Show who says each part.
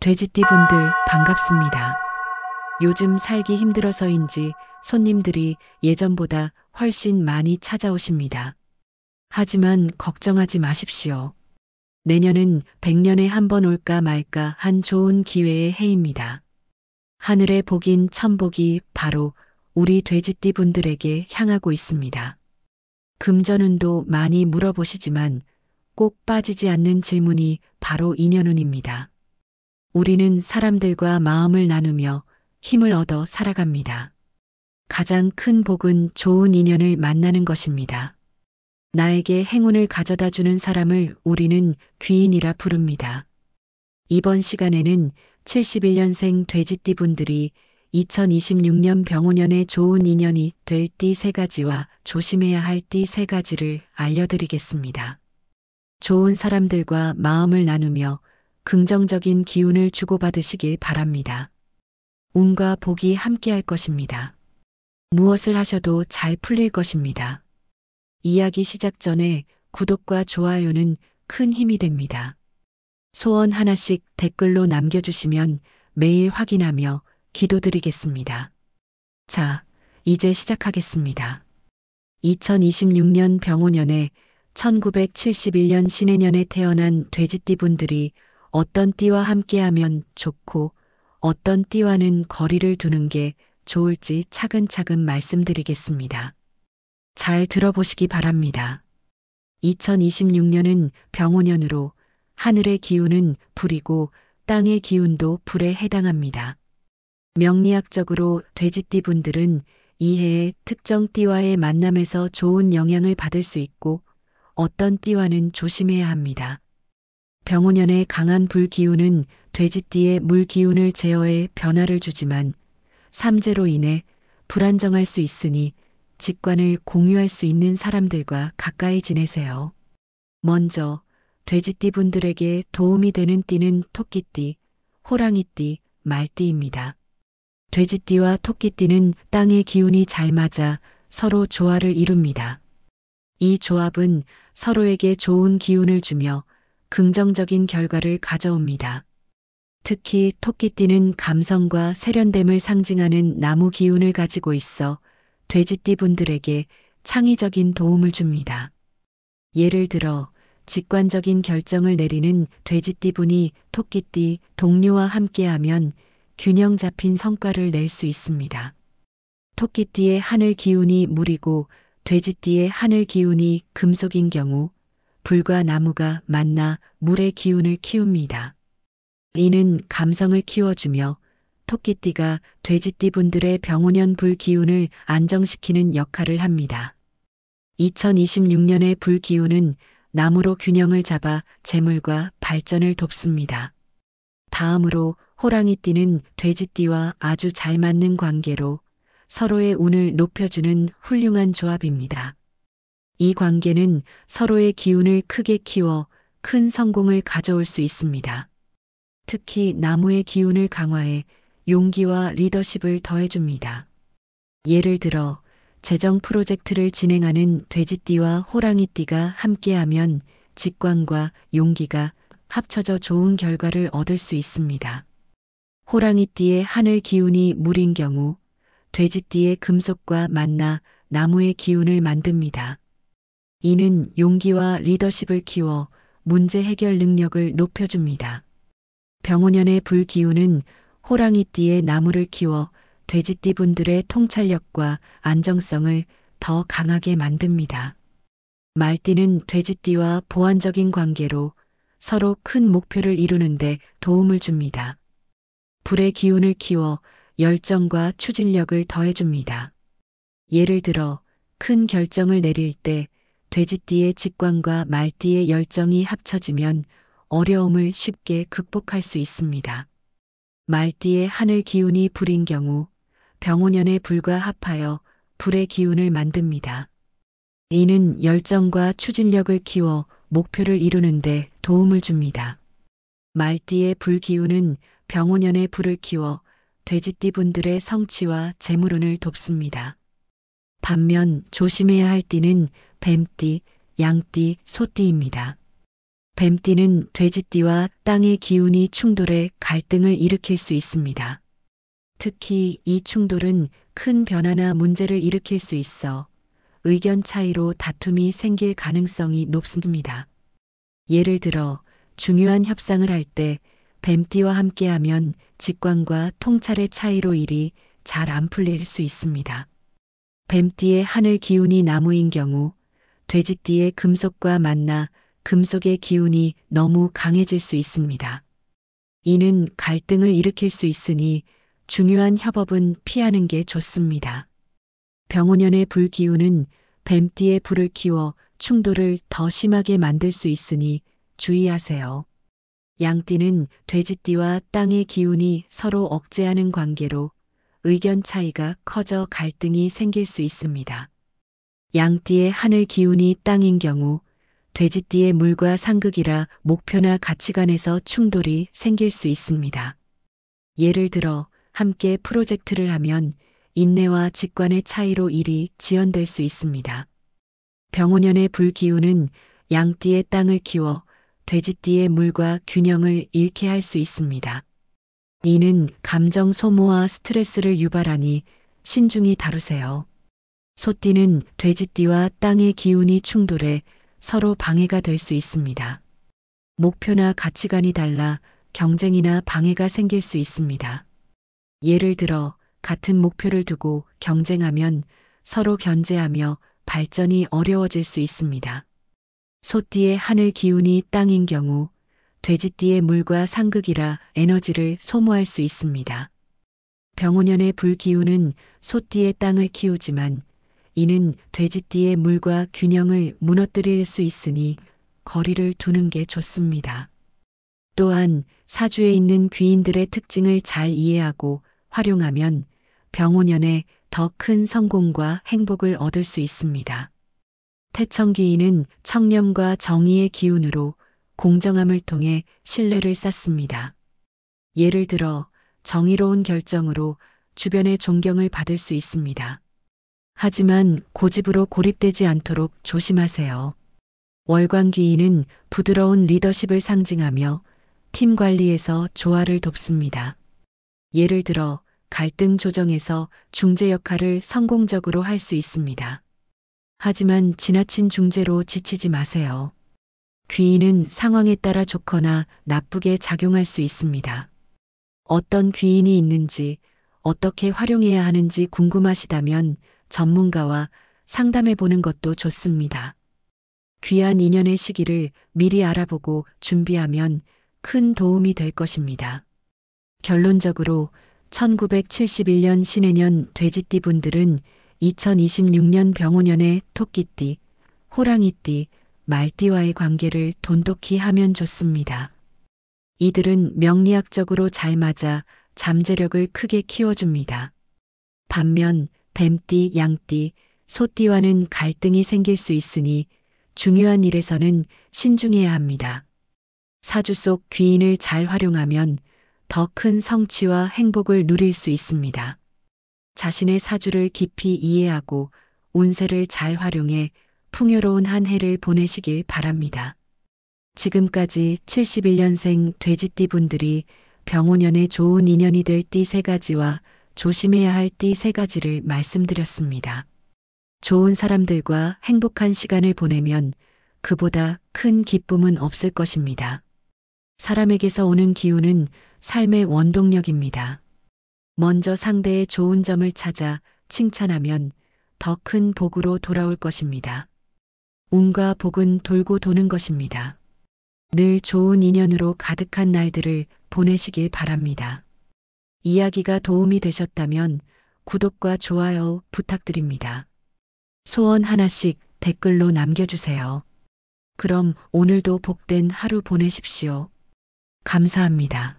Speaker 1: 돼지띠분들 반갑습니다. 요즘 살기 힘들어서인지 손님들이 예전보다 훨씬 많이 찾아오십니다. 하지만 걱정하지 마십시오. 내년은 100년에 한 번 올까 말까 한 좋은 기회의 해입니다. 하늘의 복인 천복이 바로 우리 돼지띠분들에게 향하고 있습니다. 금전운도 많이 물어보시지만 꼭 빠지지 않는 질문이 바로 인연운입니다. 우리는 사람들과 마음을 나누며 힘을 얻어 살아갑니다. 가장 큰 복은 좋은 인연을 만나는 것입니다. 나에게 행운을 가져다 주는 사람을 우리는 귀인이라 부릅니다. 이번 시간에는 71년생 돼지띠분들이 2026년 병오년에 좋은 인연이 될 띠 3가지와 조심해야 할 띠 3가지를 알려드리겠습니다. 좋은 사람들과 마음을 나누며 긍정적인 기운을 주고받으시길 바랍니다. 운과 복이 함께할 것입니다. 무엇을 하셔도 잘 풀릴 것입니다. 이야기 시작 전에 구독과 좋아요는 큰 힘이 됩니다. 소원 하나씩 댓글로 남겨주시면 매일 확인하며 기도드리겠습니다. 자, 이제 시작하겠습니다. 2026년 병오년에 1971년 신해년에 태어난 돼지띠분들이 어떤 띠와 함께하면 좋고 어떤 띠와는 거리를 두는 게 좋을지 차근차근 말씀드리겠습니다. 잘 들어보시기 바랍니다. 2026년은 병오년으로 하늘의 기운은 불이고 땅의 기운도 불에 해당합니다. 명리학적으로 돼지띠분들은 이 해의 특정 띠와의 만남에서 좋은 영향을 받을 수 있고 어떤 띠와는 조심해야 합니다. 병오년의 강한 불기운은 돼지띠의 물기운을 제어해 변화를 주지만 삼재로 인해 불안정할 수 있으니 직관을 공유할 수 있는 사람들과 가까이 지내세요. 먼저 돼지띠분들에게 도움이 되는 띠는 토끼띠, 호랑이띠, 말띠입니다. 돼지띠와 토끼띠는 땅의 기운이 잘 맞아 서로 조화를 이룹니다. 이 조합은 서로에게 좋은 기운을 주며 긍정적인 결과를 가져옵니다. 특히 토끼띠는 감성과 세련됨을 상징하는 나무 기운을 가지고 있어 돼지띠분들에게 창의적인 도움을 줍니다. 예를 들어 직관적인 결정을 내리는 돼지띠분이 토끼띠 동료와 함께하면 균형 잡힌 성과를 낼 수 있습니다. 토끼띠의 하늘 기운이 물이고 돼지띠의 하늘 기운이 금속인 경우 불과 나무가 만나 물의 기운을 키웁니다. 이는 감성을 키워주며 토끼띠가 돼지띠분들의 병오년 불 기운을 안정시키는 역할을 합니다. 2026년의 불 기운은 나무로 균형을 잡아 재물과 발전을 돕습니다. 다음으로 호랑이띠는 돼지띠와 아주 잘 맞는 관계로 서로의 운을 높여주는 훌륭한 조합입니다. 이 관계는 서로의 기운을 크게 키워 큰 성공을 가져올 수 있습니다. 특히 나무의 기운을 강화해 용기와 리더십을 더해줍니다. 예를 들어 재정 프로젝트를 진행하는 돼지띠와 호랑이띠가 함께하면 직관과 용기가 합쳐져 좋은 결과를 얻을 수 있습니다. 호랑이띠의 하늘 기운이 물인 경우 돼지띠의 금속과 만나 나무의 기운을 만듭니다. 이는 용기와 리더십을 키워 문제 해결 능력을 높여줍니다. 병오년의 불 기운은 호랑이띠의 나무를 키워 돼지띠분들의 통찰력과 안정성을 더 강하게 만듭니다. 말띠는 돼지띠와 보완적인 관계로 서로 큰 목표를 이루는데 도움을 줍니다. 불의 기운을 키워 열정과 추진력을 더해줍니다. 예를 들어 큰 결정을 내릴 때 돼지띠의 직관과 말띠의 열정이 합쳐지면 어려움을 쉽게 극복할 수 있습니다. 말띠의 하늘 기운이 불인 경우 병오년의 불과 합하여 불의 기운을 만듭니다. 이는 열정과 추진력을 키워 목표를 이루는데 도움을 줍니다. 말띠의 불 기운은 병오년의 불을 키워 돼지띠분들의 성취와 재물운을 돕습니다. 반면 조심해야 할 띠는 뱀띠, 양띠, 소띠입니다. 뱀띠는 돼지띠와 땅의 기운이 충돌해 갈등을 일으킬 수 있습니다. 특히 이 충돌은 큰 변화나 문제를 일으킬 수 있어 의견 차이로 다툼이 생길 가능성이 높습니다. 예를 들어 중요한 협상을 할 때 뱀띠와 함께하면 직관과 통찰의 차이로 일이 잘 안 풀릴 수 있습니다. 뱀띠의 하늘 기운이 나무인 경우 돼지띠의 금속과 만나 금속의 기운이 너무 강해질 수 있습니다. 이는 갈등을 일으킬 수 있으니 중요한 협업은 피하는 게 좋습니다. 병원연의 불기운은 뱀띠의 불을 키워 충돌을 더 심하게 만들 수 있으니 주의하세요. 양띠는 돼지띠와 땅의 기운이 서로 억제하는 관계로 의견 차이가 커져 갈등이 생길 수 있습니다. 양띠의 하늘 기운이 땅인 경우 돼지띠의 물과 상극이라 목표나 가치관에서 충돌이 생길 수 있습니다. 예를 들어 함께 프로젝트를 하면 인내와 직관의 차이로 일이 지연될 수 있습니다. 병원연의 불기운은 양띠의 땅을 키워 돼지띠의 물과 균형을 잃게 할 수 있습니다. 이는 감정 소모와 스트레스를 유발하니 신중히 다루세요. 소띠는 돼지띠와 땅의 기운이 충돌해 서로 방해가 될 수 있습니다. 목표나 가치관이 달라 경쟁이나 방해가 생길 수 있습니다. 예를 들어 같은 목표를 두고 경쟁하면 서로 견제하며 발전이 어려워질 수 있습니다. 소띠의 하늘 기운이 땅인 경우 돼지띠의 물과 상극이라 에너지를 소모할 수 있습니다. 병원연의 불기운은 소띠의 땅을 키우지만 이는 돼지띠의 물과 균형을 무너뜨릴 수 있으니 거리를 두는 게 좋습니다. 또한 사주에 있는 귀인들의 특징을 잘 이해하고 활용하면 병원연에 더 큰 성공과 행복을 얻을 수 있습니다. 태청귀인은 청렴과 정의의 기운으로 공정함을 통해 신뢰를 쌓습니다. 예를 들어 정의로운 결정으로 주변의 존경을 받을 수 있습니다. 하지만 고집으로 고립되지 않도록 조심하세요. 월광귀인은 부드러운 리더십을 상징하며 팀 관리에서 조화를 돕습니다. 예를 들어 갈등 조정에서 중재 역할을 성공적으로 할 수 있습니다. 하지만 지나친 중재로 지치지 마세요. 귀인은 상황에 따라 좋거나 나쁘게 작용할 수 있습니다. 어떤 귀인이 있는지 어떻게 활용해야 하는지 궁금하시다면 전문가와 상담해 보는 것도 좋습니다. 귀한 인연의 시기를 미리 알아보고 준비하면 큰 도움이 될 것입니다. 결론적으로 1971년 신해년 돼지띠 분들은 2026년 병오년의 토끼띠, 호랑이띠, 말띠와의 관계를 돈독히 하면 좋습니다. 이들은 명리학적으로 잘 맞아 잠재력을 크게 키워줍니다. 반면 뱀띠, 양띠, 소띠와는 갈등이 생길 수 있으니 중요한 일에서는 신중해야 합니다. 사주 속 귀인을 잘 활용하면 더 큰 성취와 행복을 누릴 수 있습니다. 자신의 사주를 깊이 이해하고 운세를 잘 활용해 풍요로운 한 해를 보내시길 바랍니다. 지금까지 71년생 돼지띠 분들이 병오년에 좋은 인연이 될 띠 3가지와 조심해야 할 띠 3가지를 말씀드렸습니다. 좋은 사람들과 행복한 시간을 보내면 그보다 큰 기쁨은 없을 것입니다. 사람에게서 오는 기운은 삶의 원동력입니다. 먼저 상대의 좋은 점을 찾아 칭찬하면 더 큰 복으로 돌아올 것입니다. 운과 복은 돌고 도는 것입니다. 늘 좋은 인연으로 가득한 날들을 보내시길 바랍니다. 이야기가 도움이 되셨다면 구독과 좋아요 부탁드립니다. 소원 하나씩 댓글로 남겨주세요. 그럼 오늘도 복된 하루 보내십시오. 감사합니다.